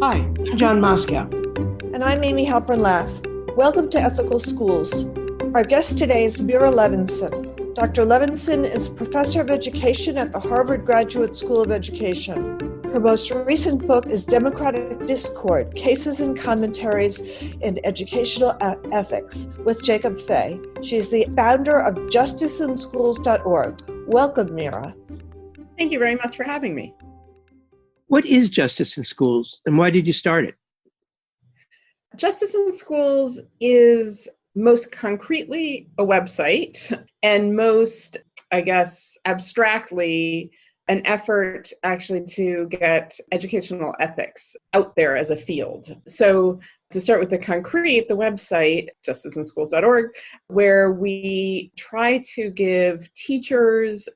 Hi, I'm John Moscow. And I'm Amy Halpern-Laff. Welcome to Ethical Schools. Our guest today is Meira Levinson. Dr. Levinson is professor of education at the Harvard Graduate School of Education. Her most recent book is Democratic Discord, Cases and Commentaries in Educational Ethics with Jacob Fay. She is the founder of justiceinschools.org. Welcome, Meira. Thank you very much for having me. What is Justice in Schools, and why did you start it? Justice in Schools is most concretely a website and most, abstractly, an effort actually to get educational ethics out there as a field. So to start with the concrete, the website, justiceinschools.org, where we try to give teachers,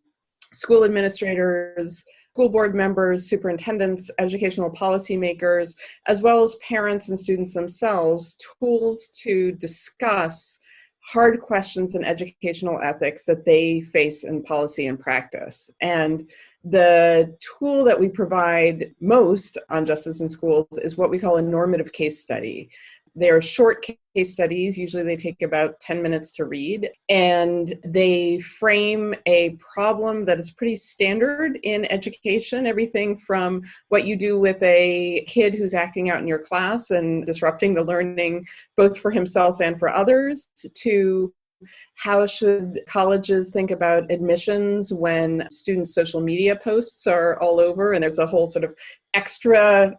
school administrators, school board members, superintendents, educational policymakers, as well as parents and students themselves, tools to discuss hard questions in educational ethics that they face in policy and practice. And the tool that we provide most on Justice in Schools is what we call a normative case study. They're short case studies. Usually they take about 10 minutes to read, and they frame a problem that is pretty standard in education. Everything from what you do with a kid who's acting out in your class and disrupting the learning both for himself and for others, to how should colleges think about admissions when students' social media posts are all over and there's a whole sort of extra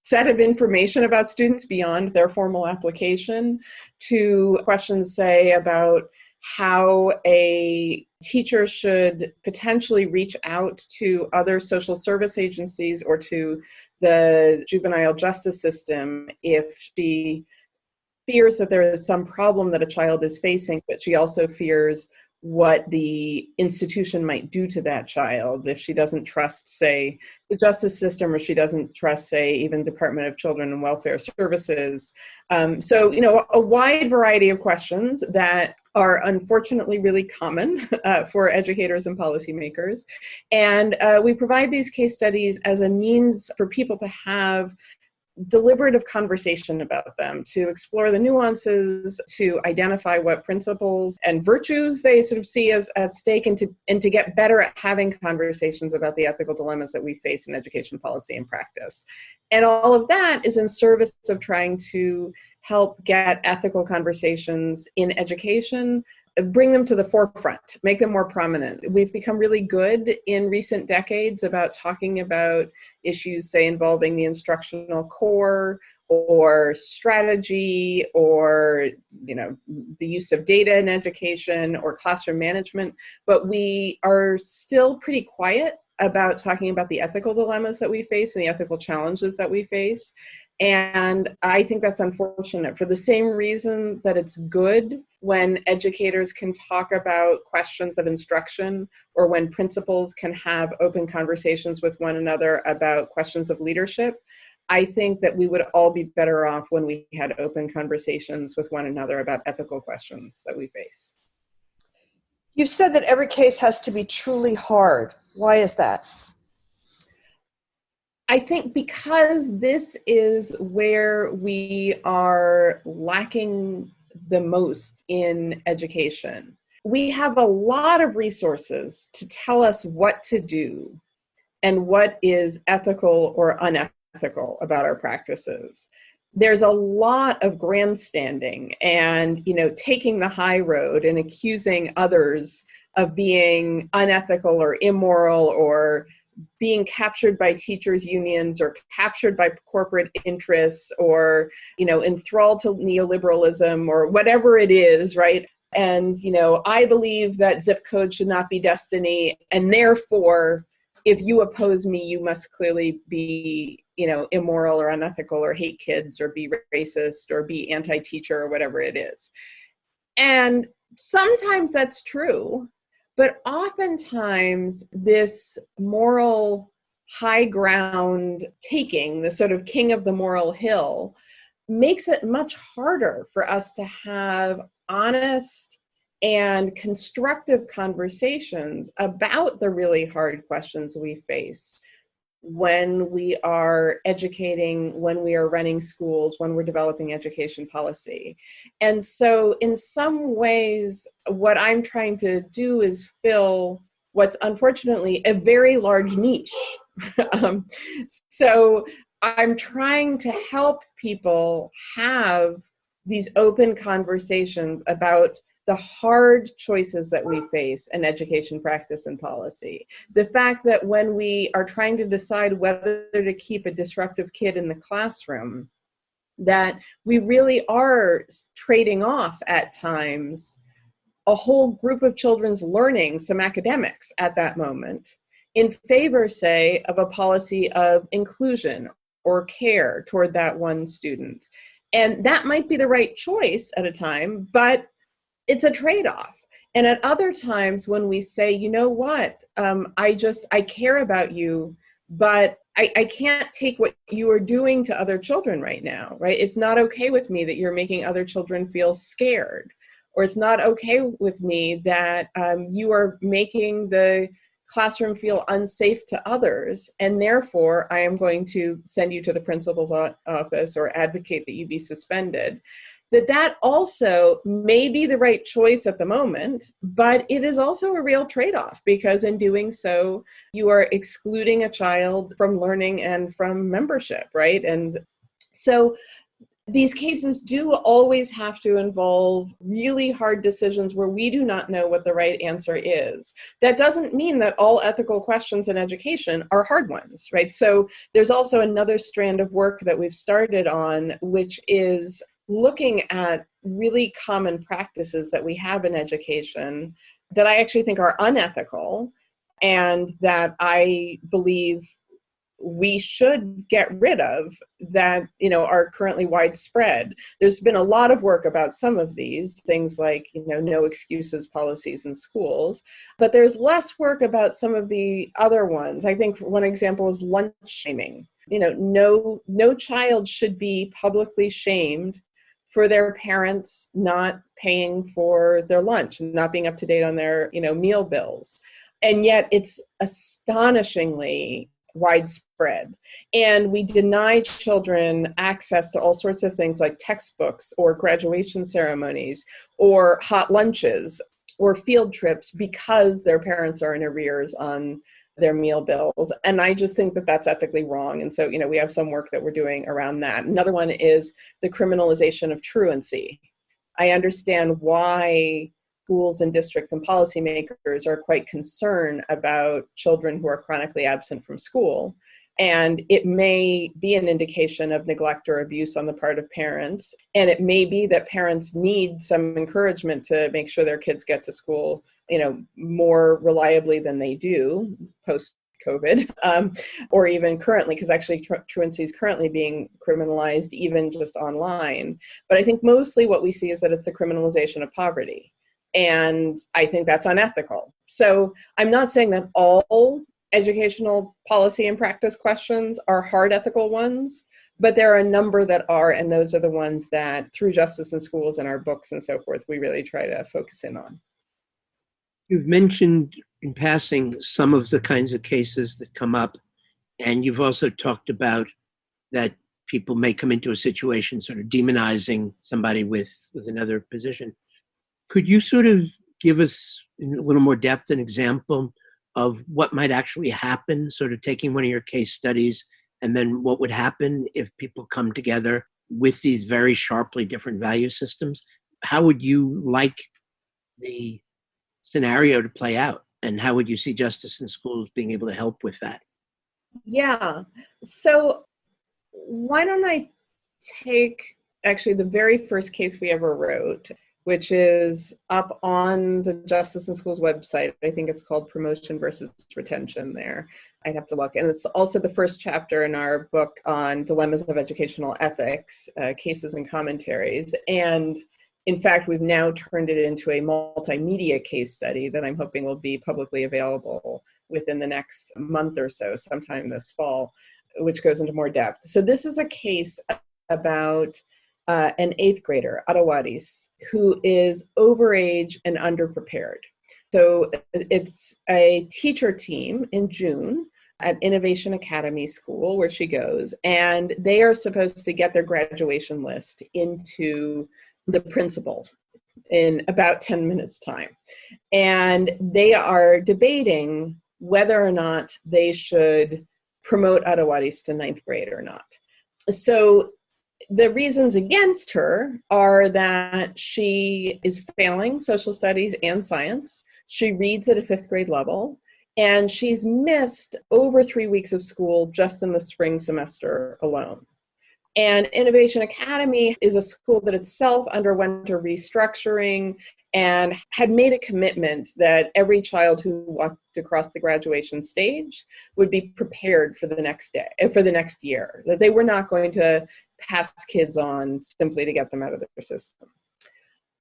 set of information about students beyond their formal application, to questions, say, about how a teacher should potentially reach out to other social service agencies or to the juvenile justice system if she fears that there is some problem that a child is facing, but she also fears what the institution might do to that child if she doesn't trust, say, the justice system, or she doesn't trust, say, even Department of Children and Welfare Services. So, a wide variety of questions that are unfortunately really common for educators and policymakers. And we provide these case studies as a means for people to have deliberative conversation about them, to explore the nuances, to identify what principles and virtues they sort of see as at stake, and to get better at having conversations about the ethical dilemmas that we face in education policy and practice. And all of that is in service of trying to help get ethical conversations in education, bring them to the forefront, make them more prominent. We've become really good in recent decades about talking about issues, say, involving the instructional core or strategy or, the use of data in education or classroom management, but we are still pretty quiet about talking about the ethical dilemmas that we face and the ethical challenges that we face. And I think that's unfortunate, for the same reason that it's good when educators can talk about questions of instruction, or when principals can have open conversations with one another about questions of leadership. I think that we would all be better off when we had open conversations with one another about ethical questions that we face. You said that every case has to be truly hard. Why is that? I think because this is where we are lacking the most in education. We have a lot of resources to tell us what to do and what is ethical or unethical about our practices. There's a lot of grandstanding and, taking the high road and accusing others of being unethical or immoral, or being captured by teachers' unions, or captured by corporate interests, or, enthralled to neoliberalism, or whatever it is, right? And, I believe that zip code should not be destiny, and therefore, if you oppose me, you must clearly be, immoral or unethical, or hate kids, or be racist, or be anti-teacher, or whatever it is. And sometimes that's true. But oftentimes, this moral high ground taking, the sort of king of the moral hill, makes it much harder for us to have honest and constructive conversations about the really hard questions we face. when we are educating, when we are running schools, when we're developing education policy. And so in some ways, what I'm trying to do is fill what's unfortunately a very large niche. So I'm trying to help people have these open conversations about the hard choices that we face in education practice and policy. The fact that when we are trying to decide whether to keep a disruptive kid in the classroom, that we really are trading off at times a whole group of children's learning, some academics at that moment, in favor, say, of a policy of inclusion or care toward that one student. And that might be the right choice at a time, but it's a trade-off. And at other times when we say, you know what, I care about you, but I can't take what you are doing to other children right now, right? It's not okay with me that you're making other children feel scared, or it's not okay with me that you are making the classroom feel unsafe to others, and therefore I am going to send you to the principal's office or advocate that you be suspended. That also may be the right choice at the moment, but it is also a real trade-off, because in doing so, you are excluding a child from learning and from membership, right? And so these cases do always have to involve really hard decisions where we do not know what the right answer is. That doesn't mean that all ethical questions in education are hard ones, right? So there's also another strand of work that we've started on, which is looking at really common practices that we have in education that I actually think are unethical and that I believe we should get rid of, that, you know, are currently widespread. There's been a lot of work about some of these things, like, you know, no excuses policies in schools, but there's less work about some of the other ones. I think one example is lunch shaming. You know, no child should be publicly shamed for their parents not paying for their lunch and not being up to date on their, you know, meal bills. And yet it's astonishingly widespread. And we deny children access to all sorts of things like textbooks or graduation ceremonies or hot lunches or field trips because their parents are in arrears on their meal bills. And I just think that that's ethically wrong. And so, you know, we have some work that we're doing around that. Another one is the criminalization of truancy. I understand why schools and districts and policymakers are quite concerned about children who are chronically absent from school. And it may be an indication of neglect or abuse on the part of parents. And it may be that parents need some encouragement to make sure their kids get to school, you know, more reliably than they do post-COVID, or even currently, because actually truancy is currently being criminalized even just online. But I think mostly what we see is that it's the criminalization of poverty. And I think that's unethical. So I'm not saying that all educational policy and practice questions are hard ethical ones, but there are a number that are, and those are the ones that through Justice in Schools and our books and so forth, we really try to focus in on. You've mentioned in passing some of the kinds of cases that come up, and you've also talked about that people may come into a situation sort of demonizing somebody with another position. Could you sort of give us in a little more depth an example of what might actually happen, sort of taking one of your case studies, and then what would happen if people come together with these very sharply different value systems? How would you like the scenario to play out? And how would you see Justice in Schools being able to help with that? Yeah. So why don't I take actually the very first case we ever wrote, which is up on the Justice in Schools website. I think it's called Promotion versus Retention there. I'd have to look. And it's also the first chapter in our book on Dilemmas of Educational Ethics, Cases and Commentaries. And in fact, we've now turned it into a multimedia case study that I'm hoping will be publicly available within the next month or so, sometime this fall, which goes into more depth. So this is a case about an 8th grader, Arawaris, who is overage and underprepared. So it's a teacher team in June at Innovation Academy School, where she goes, and they are supposed to get their graduation list into the principal in about 10 minutes time. And they are debating whether or not they should promote Adawadis to ninth grade or not. So the reasons against her are that she is failing social studies and science. She reads at a fifth grade level, and she's missed over 3 weeks of school just in the spring semester alone. And Innovation Academy is a school that itself underwent a restructuring and had made a commitment that every child who walked across the graduation stage would be prepared for the next year, that they were not going to pass kids on simply to get them out of their system.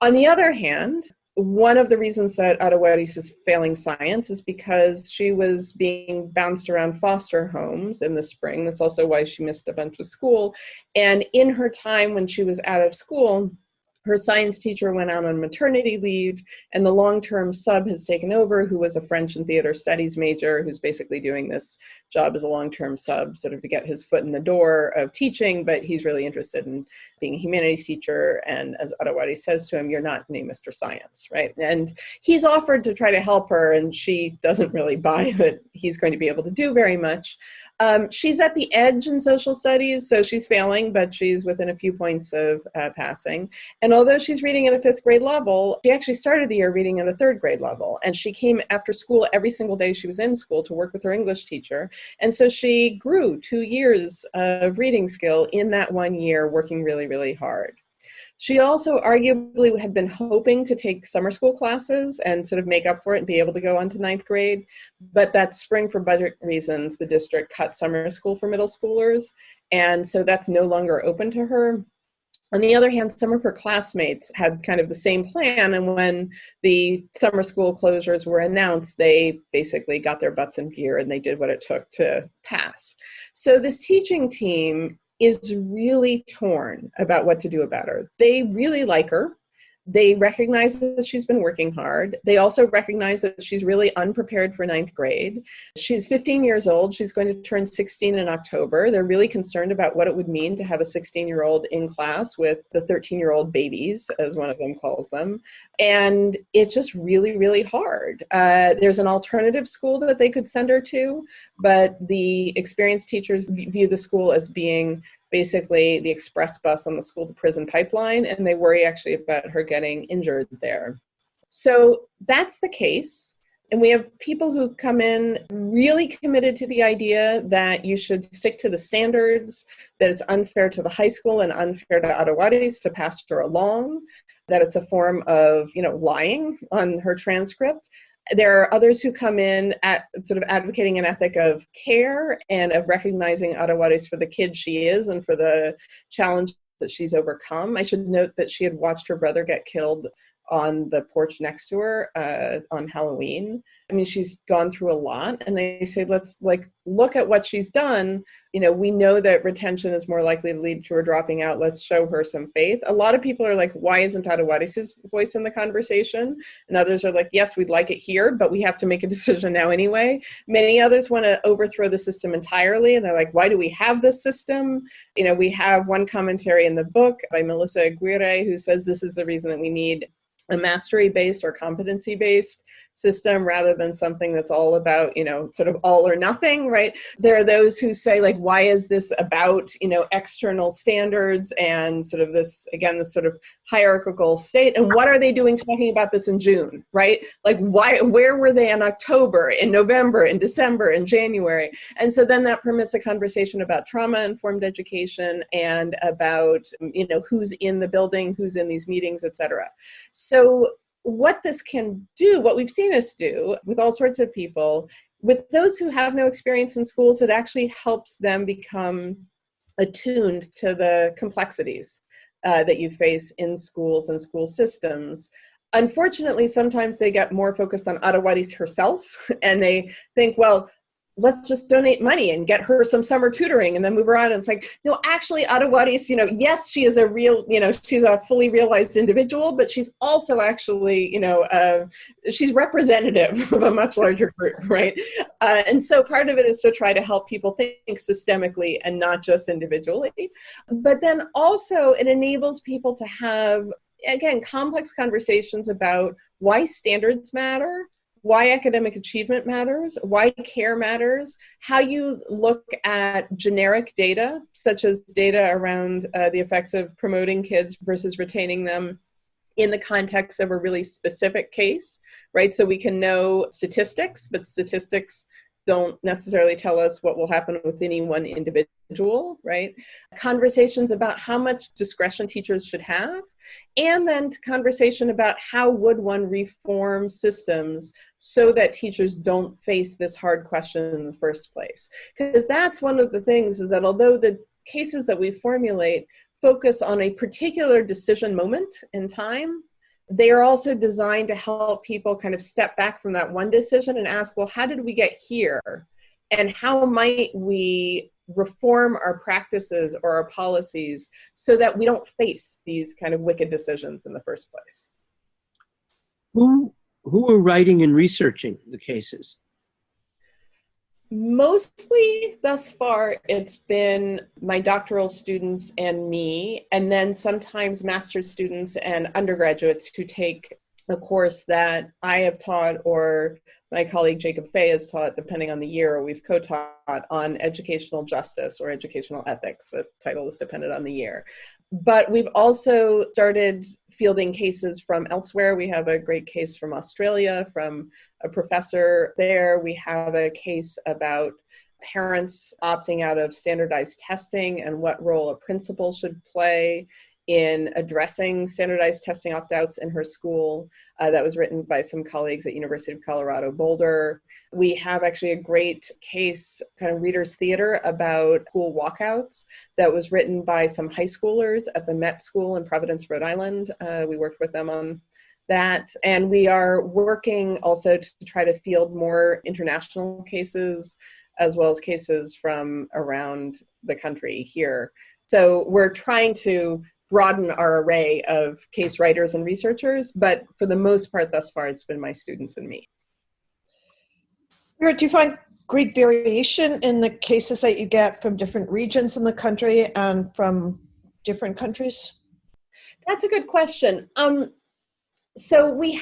On the other hand, one of the reasons that Adawadis is failing science is because she was being bounced around foster homes in the spring. That's also why she missed a bunch of school. And in her time when she was out of school, her science teacher went out on maternity leave, and the long-term sub has taken over, who was a French and theater studies major, who's basically doing this job as a long-term sub, sort of to get his foot in the door of teaching, but he's really interested in being a humanities teacher. And as Adawadi says to him, "You're not named Mr. Science," right? And he's offered to try to help her, and she doesn't really buy that he's going to be able to do very much. She's at the edge in social studies, so she's failing, but she's within a few points of passing. And although she's reading at a fifth grade level, she actually started the year reading at a third grade level. And she came after school every single day she was in school to work with her English teacher. And so she grew 2 years of reading skill in that 1 year, working really, really hard. She also arguably had been hoping to take summer school classes and sort of make up for it and be able to go on to ninth grade. But that spring, for budget reasons, the district cut summer school for middle schoolers. And so that's no longer open to her. On the other hand, some of her classmates had kind of the same plan. And when the summer school closures were announced, they basically got their butts in gear and they did what it took to pass. So this teaching team is really torn about what to do about her. They really like her. They recognize that she's been working hard. They also recognize that she's really unprepared for ninth grade. She's 15 years old. She's going to turn 16 in October. They're really concerned about what it would mean to have a 16-year-old in class with the 13-year-old babies, as one of them calls them. And it's just really, really hard. There's an alternative school that they could send her to, but the experienced teachers view the school as being basically the express bus on the school to prison pipeline, and they worry actually about her getting injured there. So that's the case. And we have people who come in really committed to the idea that you should stick to the standards, that it's unfair to the high school and unfair to Adawadis to pass her along, that it's a form of, lying on her transcript. There are others who come in at sort of advocating an ethic of care and of recognizing Adawadis for the kid she is and for the challenge that she's overcome. I should note that she had watched her brother get killed on the porch next to her on Halloween. I mean, she's gone through a lot, and they say, let's look at what she's done. We know that retention is more likely to lead to her dropping out. Let's show her some faith. A lot of people are like, why isn't Adawadis' voice in the conversation? And others are like, yes, we'd like it here, but we have to make a decision now anyway. Many others want to overthrow the system entirely, and they're like, why do we have this system? We have one commentary in the book by Melissa Aguirre who says this is the reason that we need a mastery-based or competency-based system rather than something that's all about, sort of all or nothing, right? There are those who say, why is this about, external standards and sort of this, again, this sort of hierarchical state? And what are they doing talking about this in June, right? Where were they in October, in November, in December, in January? And so then that permits a conversation about trauma-informed education and about, who's in the building, who's in these meetings, et cetera. So what this can do, what we've seen us do with all sorts of people, with those who have no experience in schools, it actually helps them become attuned to the complexities that you face in schools and school systems. Unfortunately, sometimes they get more focused on Adawadis herself, and they think, well, let's just donate money and get her some summer tutoring and then move her on. And it's like, no, actually Adewale's, yes, she is a real, she's a fully realized individual, but she's also actually, she's representative of a much larger group, right? And so part of it is to try to help people think systemically and not just individually. But then also it enables people to have, again, complex conversations about why standards matter, why academic achievement matters, why care matters, how you look at generic data, such as data around the effects of promoting kids versus retaining them in the context of a really specific case, right? So we can know statistics, but statistics don't necessarily tell us what will happen with any one individual, right? Conversations about how much discretion teachers should have, and then conversation about how would one reform systems so that teachers don't face this hard question in the first place. Because that's one of the things, is that although the cases that we formulate focus on a particular decision moment in time, they are also designed to help people kind of step back from that one decision and ask, well, how did we get here? And how might we reform our practices or our policies so that we don't face these kind of wicked decisions in the first place? Who are writing and researching the cases? Mostly thus far, it's been my doctoral students and me, and then sometimes master's students and undergraduates who take a course that I have taught or my colleague Jacob Fay has taught, depending on the year, or we've co-taught on educational justice or educational ethics. The title is dependent on the year. But we've also started fielding cases from elsewhere. We have a great case from Australia, from a professor there. We have a case about parents opting out of standardized testing and what role a principal should play in addressing standardized testing opt-outs in her school. That was written by some colleagues at University of Colorado Boulder. We have actually a great case, kind of reader's theater, about school walkouts that was written by some high schoolers at the Met School in Providence, Rhode Island. We worked with them on that. And we are working also to try to field more international cases, as well as cases from around the country here. So we're trying to broaden our array of case writers and researchers, but for the most part, thus far, it's been my students and me. Do you find great variation in the cases that you get from different regions in the country and from different countries? That's a good question. So we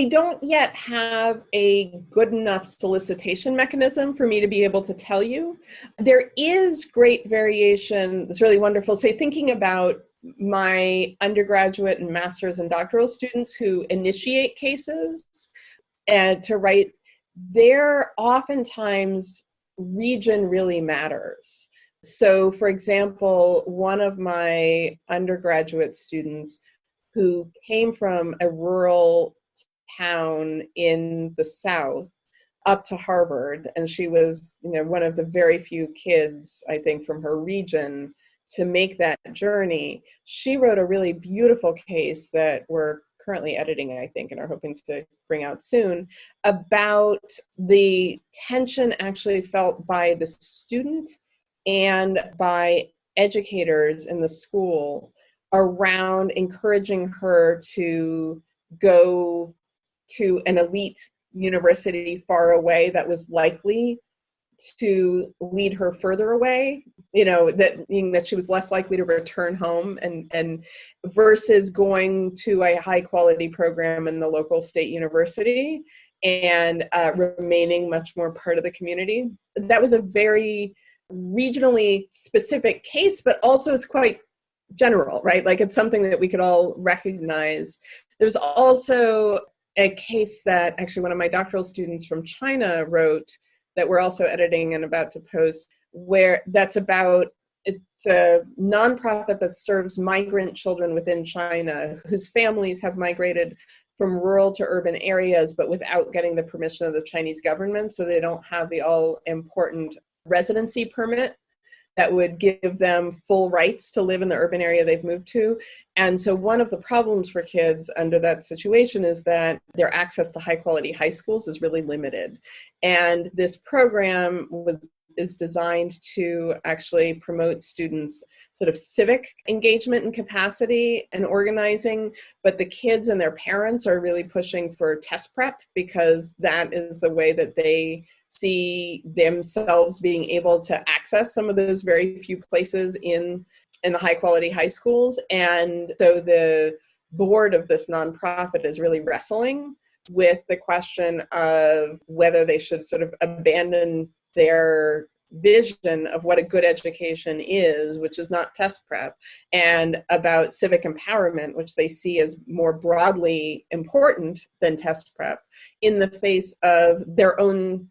don't yet have a good enough solicitation mechanism for me to be able to tell you. There is great variation. It's really wonderful. Say, thinking about my undergraduate and master's and doctoral students who initiate cases and to write, there oftentimes region really matters. So for example, one of my undergraduate students who came from a rural town in the South up to Harvard, and she was, one of the very few kids, I think, from her region to make that journey. She wrote a really beautiful case that we're currently editing, I think, and are hoping to bring out soon, about the tension actually felt by the student and by educators in the school around encouraging her to go to an elite university far away that was likely to lead her further away, that she was less likely to return home, and versus going to a high quality program in the local state university and remaining much more part of the community. That was a very regionally specific case, but also it's quite general, right? Like, it's something that we could all recognize. There's also a case that actually one of my doctoral students from China wrote that we're also editing and about to post, where it's a nonprofit that serves migrant children within China whose families have migrated from rural to urban areas, but without getting the permission of the Chinese government. So they don't have the all important residency permit that would give them full rights to live in the urban area they've moved to. And so one of the problems for kids under that situation is that their access to high quality high schools is really limited. And this program is designed to actually promote students' sort of civic engagement and capacity and organizing, but the kids and their parents are really pushing for test prep because that is the way that they see themselves being able to access some of those very few places in the high quality high schools. And so the board of this nonprofit is really wrestling with the question of whether they should sort of abandon their vision of what a good education is, which is not test prep, and about civic empowerment, which they see as more broadly important than test prep, in the face of their own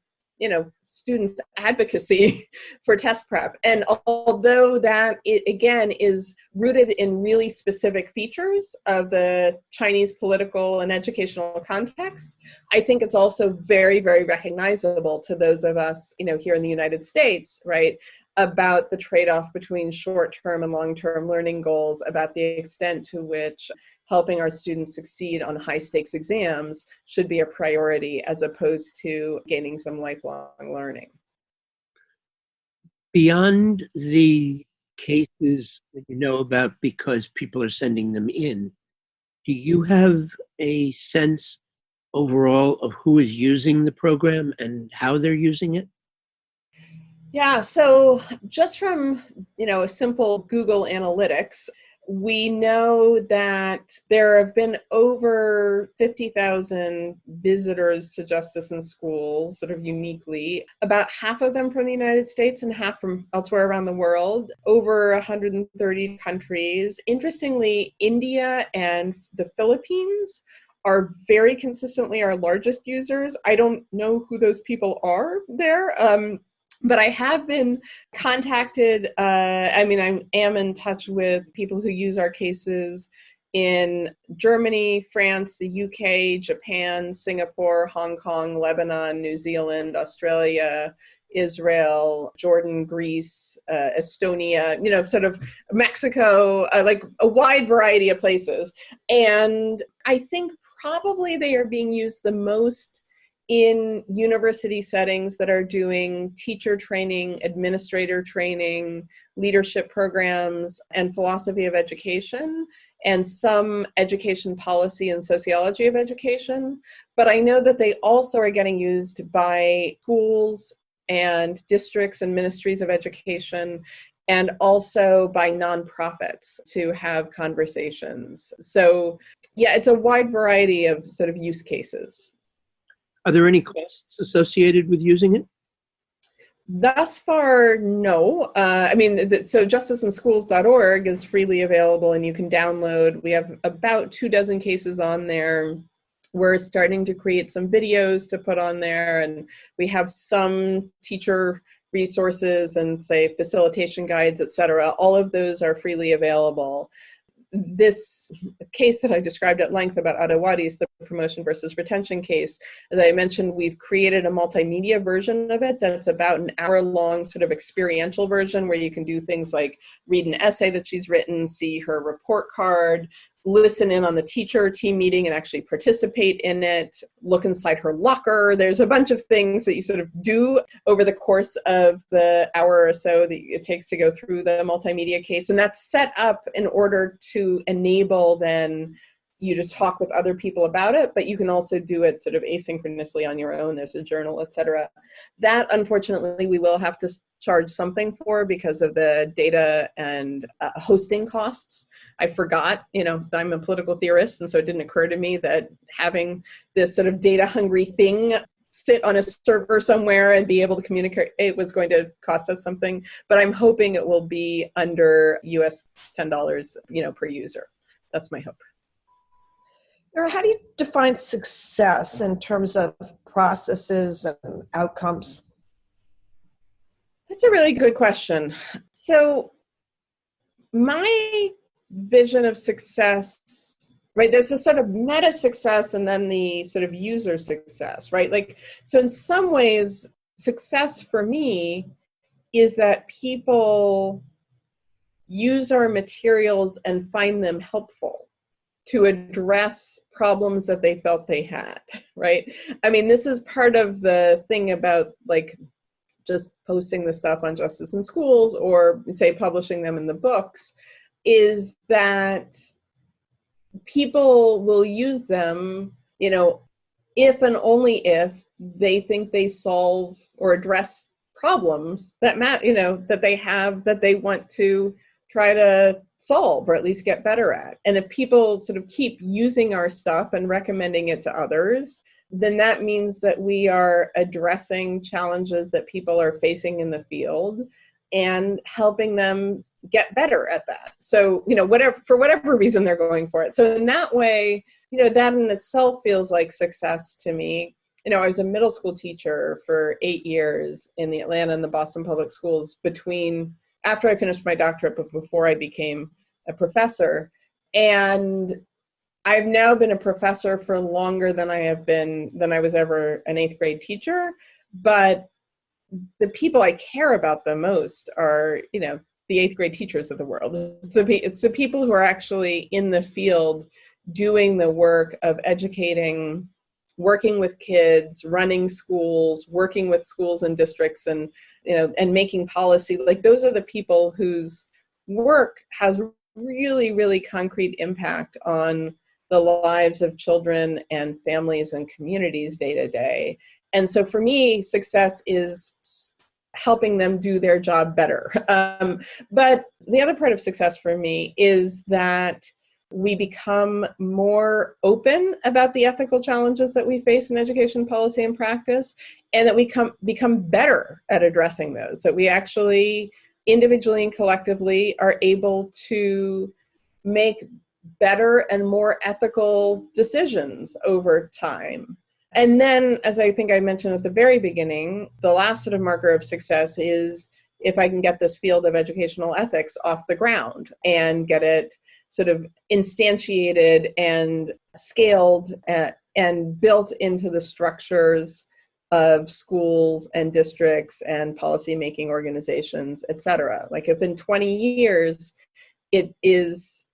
students' advocacy for test prep. And although that, again, is rooted in really specific features of the Chinese political and educational context, I think it's also very, very recognizable to those of us, here in the United States, right, about the trade-off between short-term and long-term learning goals, about the extent to which helping our students succeed on high-stakes exams should be a priority as opposed to gaining some lifelong learning. Beyond the cases that you know about because people are sending them in, do you have a sense overall of who is using the program and how they're using it? Yeah, so just from, a simple Google Analytics, we know that there have been over 50,000 visitors to Justice in Schools, sort of uniquely, about half of them from the United States and half from elsewhere around the world, over 130 countries. Interestingly, India and the Philippines are very consistently our largest users. I don't know who those people are there. But I have been contacted, I am in touch with people who use our cases in Germany, France, the UK, Japan, Singapore, Hong Kong, Lebanon, New Zealand, Australia, Israel, Jordan, Greece, Estonia, sort of Mexico, like a wide variety of places. And I think probably they are being used the most in university settings that are doing teacher training, administrator training, leadership programs, and philosophy of education, and some education policy and sociology of education. But I know that they also are getting used by schools and districts and ministries of education, and also by nonprofits to have conversations. So yeah, it's a wide variety of sort of use cases. Are there any costs associated with using it? Thus far, no. So justiceinschools.org is freely available and you can download. We have about 24 cases on there. We're starting to create some videos to put on there, and we have some teacher resources and, say, facilitation guides, etc. All of those are freely available. This case that I described at length about Adewadi's, the promotion versus retention case, as I mentioned, we've created a multimedia version of it that's about an hour-long sort of experiential version where you can do things like read an essay that she's written, see her report card, listen in on the teacher team meeting and actually participate in it, look inside her locker. There's a bunch of things that you sort of do over the course of the hour or so that it takes to go through the multimedia case. And that's set up in order to enable then you to talk with other people about it, but you can also do it sort of asynchronously on your own. There's a journal, etc. That, unfortunately, we will have to charge something for because of the data and hosting costs. I forgot, I'm a political theorist, and so it didn't occur to me that having this sort of data-hungry thing sit on a server somewhere and be able to communicate, it was going to cost us something, but I'm hoping it will be under US $10, per user. That's my hope. How do you define success in terms of processes and outcomes? That's a really good question. So my vision of success, right, there's a sort of meta success and then the sort of user success, right? So in some ways, success for me is that people use our materials and find them helpful to address problems that they felt they had, right? I mean, this is part of the thing about like just posting the stuff on Justice in Schools or say publishing them in the books, is that people will use them, if and only if they think they solve or address problems that that they have, that they want to try to solve or at least get better at. And if people sort of keep using our stuff and recommending it to others, then that means that we are addressing challenges that people are facing in the field and helping them get better at that. So, for whatever reason they're going for it. So in that way, that in itself feels like success to me. I was a middle school teacher for 8 years in the Atlanta and the Boston public schools after I finished my doctorate, but before I became a professor. And I've now been a professor for longer than I was ever an 8th grade teacher. But the people I care about the most are, the 8th grade teachers of the world. It's the people who are actually in the field doing the work of educating, working with kids, running schools, working with schools and districts, and making policy. Like, those are the people whose work has really, really concrete impact on the lives of children and families and communities day to day. And so for me, success is helping them do their job better. But the other part of success for me is that we become more open about the ethical challenges that we face in education policy and practice, and that we become better at addressing those, that we actually individually and collectively are able to make better and more ethical decisions over time. And then, as I think I mentioned at the very beginning, the last sort of marker of success is if I can get this field of educational ethics off the ground and get it sort of instantiated and scaled and built into the structures of schools and districts and policymaking organizations, et cetera. Like, if in 20 years, it seems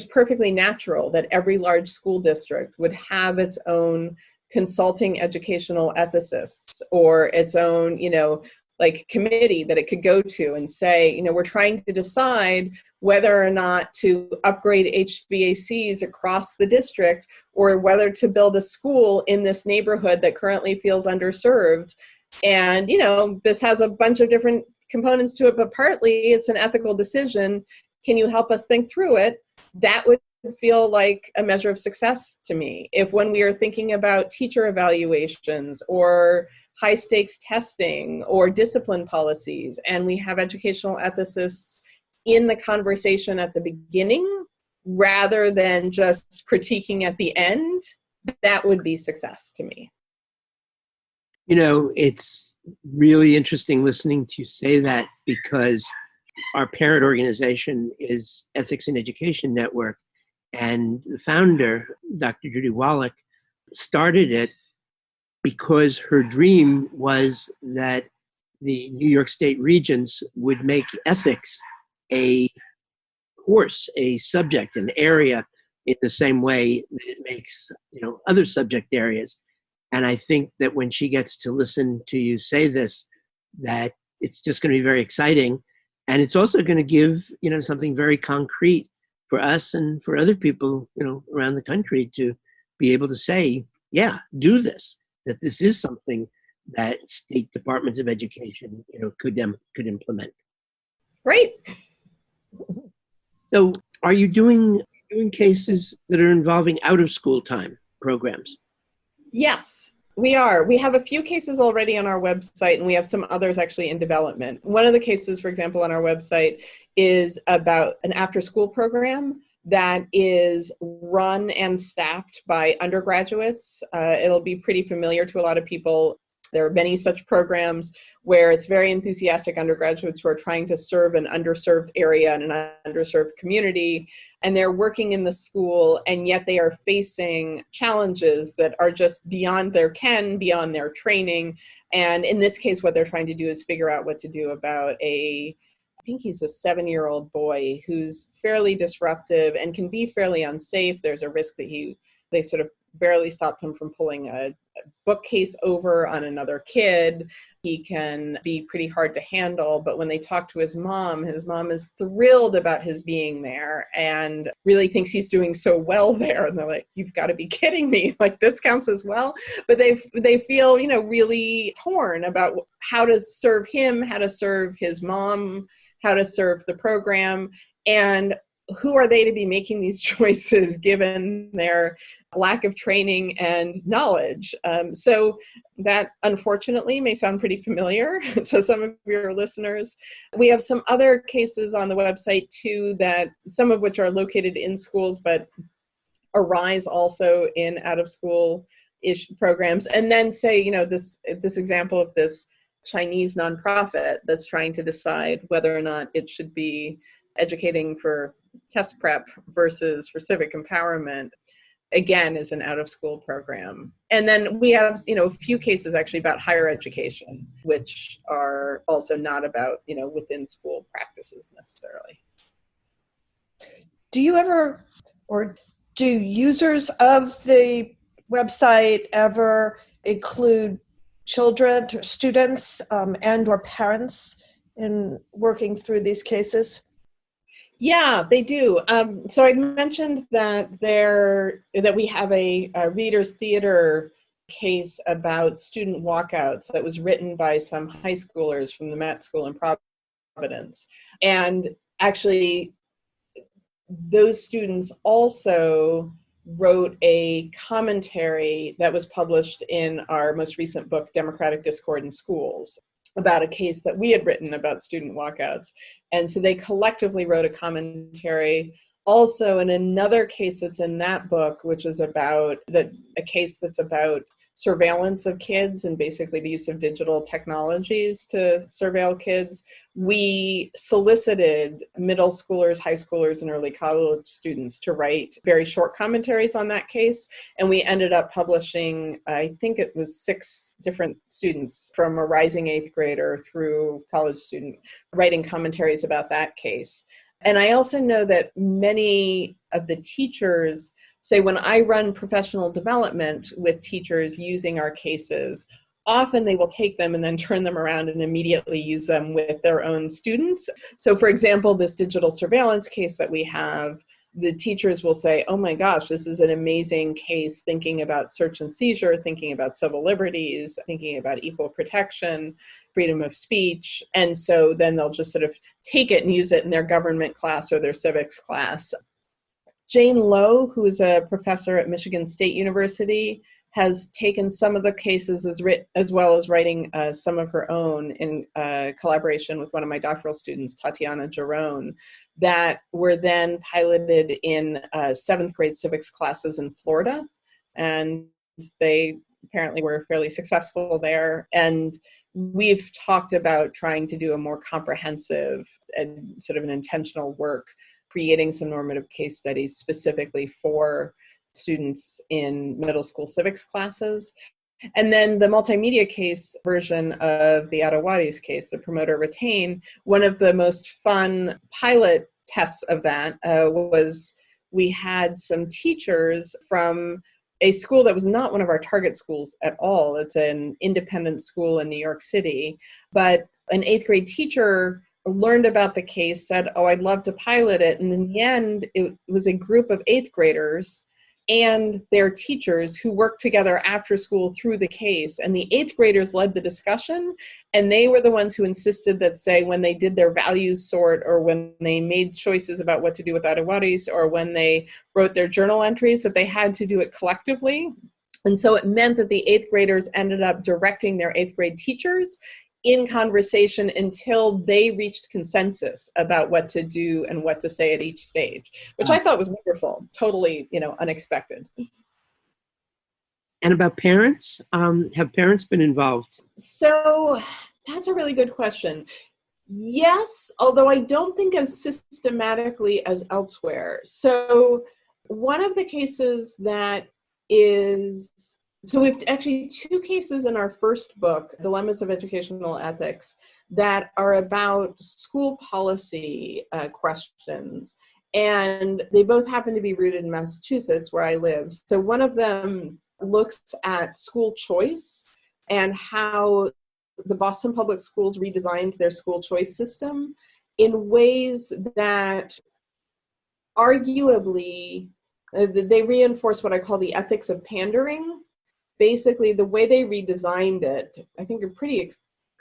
perfectly natural that every large school district would have its own consulting educational ethicists or its own, committee that it could go to and say, we're trying to decide whether or not to upgrade HVACs across the district or whether to build a school in this neighborhood that currently feels underserved. And, this has a bunch of different components to it, but partly it's an ethical decision. Can you help us think through it? That would feel like a measure of success to me. If when we are thinking about teacher evaluations or high stakes testing or discipline policies, and we have educational ethicists in the conversation at the beginning, rather than just critiquing at the end, that would be success to me. It's really interesting listening to you say that, because our parent organization is Ethics in Education Network, and the founder, Dr. Judy Wallach, started it because her dream was that the New York State Regents would make ethics a course, a subject, an area, in the same way that it makes, other subject areas. And I think that when she gets to listen to you say this, that it's just going to be very exciting. And it's also going to give, something very concrete for us and for other people, around the country to be able to say, yeah, do this, that this is something that state departments of education, could implement. Great. So are you doing cases that are involving out of school time programs? Yes, we are. We have a few cases already on our website, and we have some others actually in development. One of the cases, for example, on our website is about an after-school program that is run and staffed by undergraduates. It'll be pretty familiar to a lot of people. There are many such programs where it's very enthusiastic undergraduates who are trying to serve an underserved area and an underserved community, and they're working in the school, and yet they are facing challenges that are just beyond their ken, beyond their training. And in this case, what they're trying to do is figure out what to do about I think he's a 7-year-old boy who's fairly disruptive and can be fairly unsafe. There's a risk that they sort of barely stopped him from pulling a bookcase over on another kid. He can be pretty hard to handle, but when they talk to his mom is thrilled about his being there and really thinks he's doing so well there. And they're like, you've got to be kidding me. Like, this counts as well. But they feel, really torn about how to serve him, how to serve his mom, how to serve the program, and who are they to be making these choices given their lack of training and knowledge? So that unfortunately may sound pretty familiar to some of your listeners. We have some other cases on the website too, that some of which are located in schools, but arise also in out-of-school-ish programs. And then say, this example of this Chinese nonprofit that's trying to decide whether or not it should be educating for test prep versus for civic empowerment, again, is an out-of-school program. And then we have, a few cases actually about higher education, which are also not about, within school practices necessarily. Do you ever, or do users of the website ever include children, students, and or parents in working through these cases? Yeah, they do. So I mentioned that we have a Reader's Theater case about student walkouts that was written by some high schoolers from the Matt School in Providence. And actually, those students also wrote a commentary that was published in our most recent book, Democratic Discord in Schools, about a case that we had written about student walkouts. And so they collectively wrote a commentary also in another case that's in that book, which is about a case that's about surveillance of kids and basically the use of digital technologies to surveil kids. We solicited middle schoolers, high schoolers, and early college students to write very short commentaries on that case. And we ended up publishing, I think it was 6 different students from a rising 8th grader through college student writing commentaries about that case. And I also know that many of the teachers say, when I run professional development with teachers using our cases, often they will take them and then turn them around and immediately use them with their own students. So for example, this digital surveillance case that we have, the teachers will say, oh my gosh, this is an amazing case, thinking about search and seizure, thinking about civil liberties, thinking about equal protection, freedom of speech. And so then they'll just sort of take it and use it in their government class or their civics class. Jane Lowe, who is a professor at Michigan State University, has taken some of the cases as well as writing some of her own in collaboration with one of my doctoral students, Tatiana Giron, that were then piloted in 7th grade civics classes in Florida. And they apparently were fairly successful there. And we've talked about trying to do a more comprehensive and sort of an intentional work, creating some normative case studies specifically for students in middle school civics classes. And then the multimedia case version of the Adewale's case, the Promoter Retain, one of the most fun pilot tests of that was we had some teachers from a school that was not one of our target schools at all. It's an independent school in New York City, but an 8th grade teacher learned about the case, said, oh, I'd love to pilot it. And in the end, it was a group of 8th graders and their teachers who worked together after school through the case. And the 8th graders led the discussion. And they were the ones who insisted that, say, when they did their values sort, or when they made choices about what to do with Adewale's, or when they wrote their journal entries, that they had to do it collectively. And so it meant that the 8th graders ended up directing their 8th grade teachers in conversation until they reached consensus about what to do and what to say at each stage, which I thought was wonderful, totally, unexpected. And about parents, have parents been involved? So that's a really good question. Yes, although I don't think as systematically as elsewhere. So one of the cases that is, so we've actually two cases in our first book, Dilemmas of Educational Ethics, that are about school policy questions. And they both happen to be rooted in Massachusetts, where I live. So one of them looks at school choice and how the Boston Public Schools redesigned their school choice system in ways that arguably, they reinforce what I call the ethics of pandering. Basically, the way they redesigned it, I think are pretty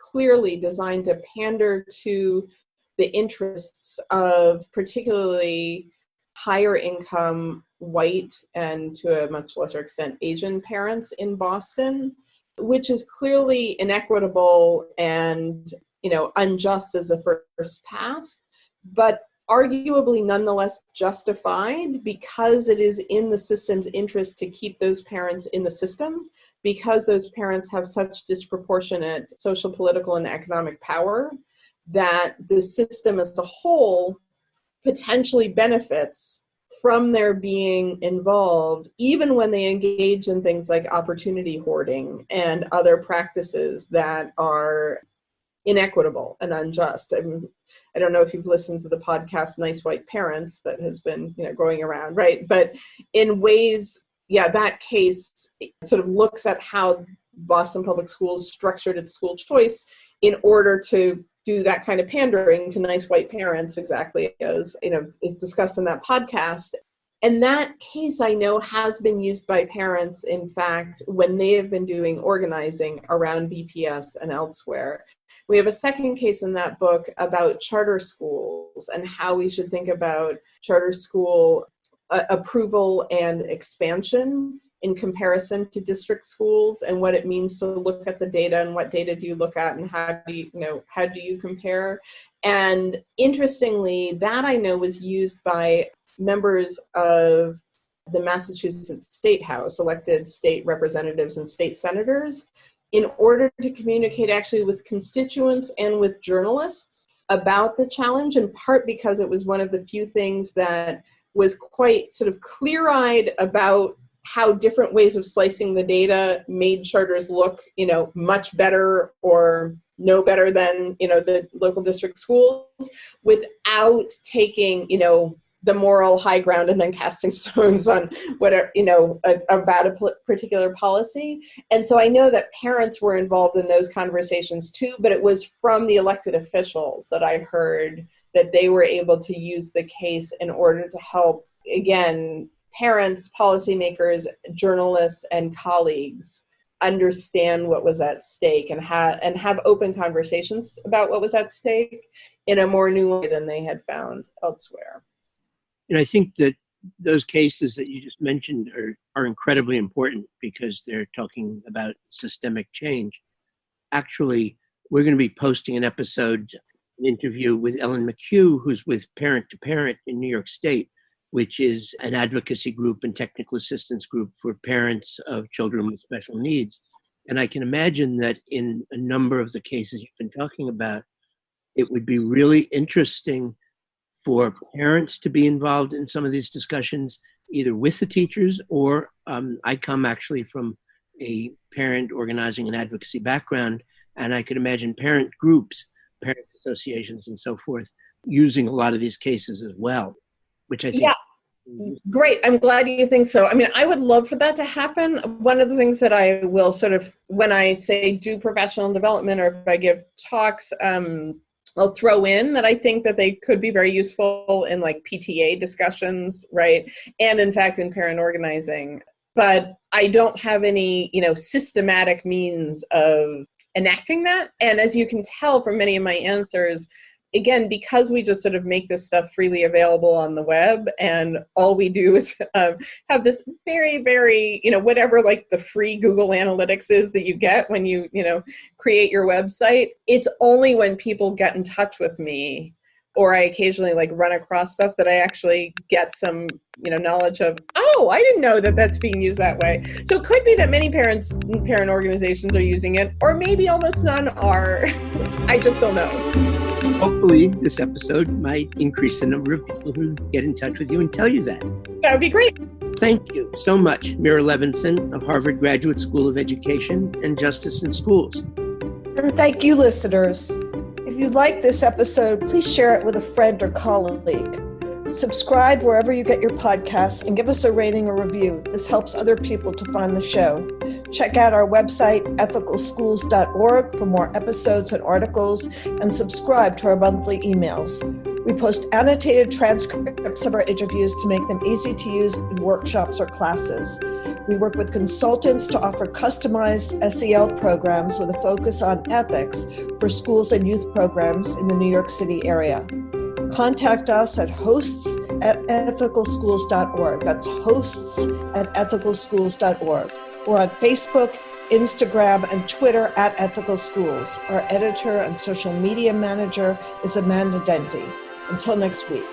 clearly designed to pander to the interests of particularly higher income white and to a much lesser extent Asian parents in Boston, which is clearly inequitable and, unjust as a first pass, but arguably nonetheless justified because it is in the system's interest to keep those parents in the system, because those parents have such disproportionate social, political, and economic power that the system as a whole potentially benefits from their being involved, even when they engage in things like opportunity hoarding and other practices that are inequitable and unjust. I don't know if you've listened to the podcast Nice White Parents that has been going around, right? But in ways, that case sort of looks at how Boston Public Schools structured its school choice in order to do that kind of pandering to nice white parents, exactly as is discussed in that podcast. And that case, I know, has been used by parents, in fact, when they have been doing organizing around BPS and elsewhere. We have a second case in that book about charter schools and how we should think about charter school approval and expansion in comparison to district schools, and what it means to look at the data and what data do you look at and how do you compare. And interestingly, that I know was used by members of the Massachusetts State House, elected state representatives and state senators, in order to communicate actually with constituents and with journalists about the challenge, in part because it was one of the few things that was quite sort of clear-eyed about how different ways of slicing the data made charters look, much better or no better than, the local district schools, without taking, the moral high ground and then casting stones on whatever, about a particular policy. And so I know that parents were involved in those conversations too, but it was from the elected officials that I heard that they were able to use the case in order to help, again, parents, policymakers, journalists, and colleagues understand what was at stake and have open conversations about what was at stake in a more new way than they had found elsewhere. I think that those cases that you just mentioned are incredibly important because they're talking about systemic change. Actually, we're going to be posting an interview with Ellen McHugh, who's with Parent to Parent in New York State, which is an advocacy group and technical assistance group for parents of children with special needs. And I can imagine that in a number of the cases you've been talking about, it would be really interesting for parents to be involved in some of these discussions, either with the teachers or I come actually from a parent organizing and advocacy background, and I could imagine parent groups, parents associations and so forth, using a lot of these cases as well, which I think... Yeah. Great. I'm glad you think so. I mean, I would love for that to happen. One of the things that I will sort of, when I say do professional development or if I give talks, I'll throw in that I think that they could be very useful in like PTA discussions, right? And in fact, in parent organizing. But I don't have any, systematic means of enacting that. And as you can tell from many of my answers, again, because we just sort of make this stuff freely available on the web and all we do is have this very, very, whatever like the free Google Analytics is that you get when you, create your website, it's only when people get in touch with me or I occasionally like run across stuff that I actually get some, knowledge of, oh, I didn't know that that's being used that way. So it could be that many parent organizations are using it, or maybe almost none are. I just don't know. Hopefully this episode might increase the number of people who get in touch with you and tell you that. That would be great. Thank you so much, Meira Levinson of Harvard Graduate School of Education and Justice in Schools. And thank you, listeners. If you like this episode, please share it with a friend or colleague. Subscribe wherever you get your podcasts and give us a rating or review. This helps other people to find the show. Check out our website, ethicalschools.org, for more episodes and articles, and subscribe to our monthly emails. We post annotated transcripts of our interviews to make them easy to use in workshops or classes. We work with consultants to offer customized SEL programs with a focus on ethics for schools and youth programs in the New York City area. Contact us at hosts@ethicalschools.org. That's hosts@ethicalschools.org. We're on Facebook, Instagram, and Twitter @ethicalschools. Our editor and social media manager is Amanda Denty. Until next week.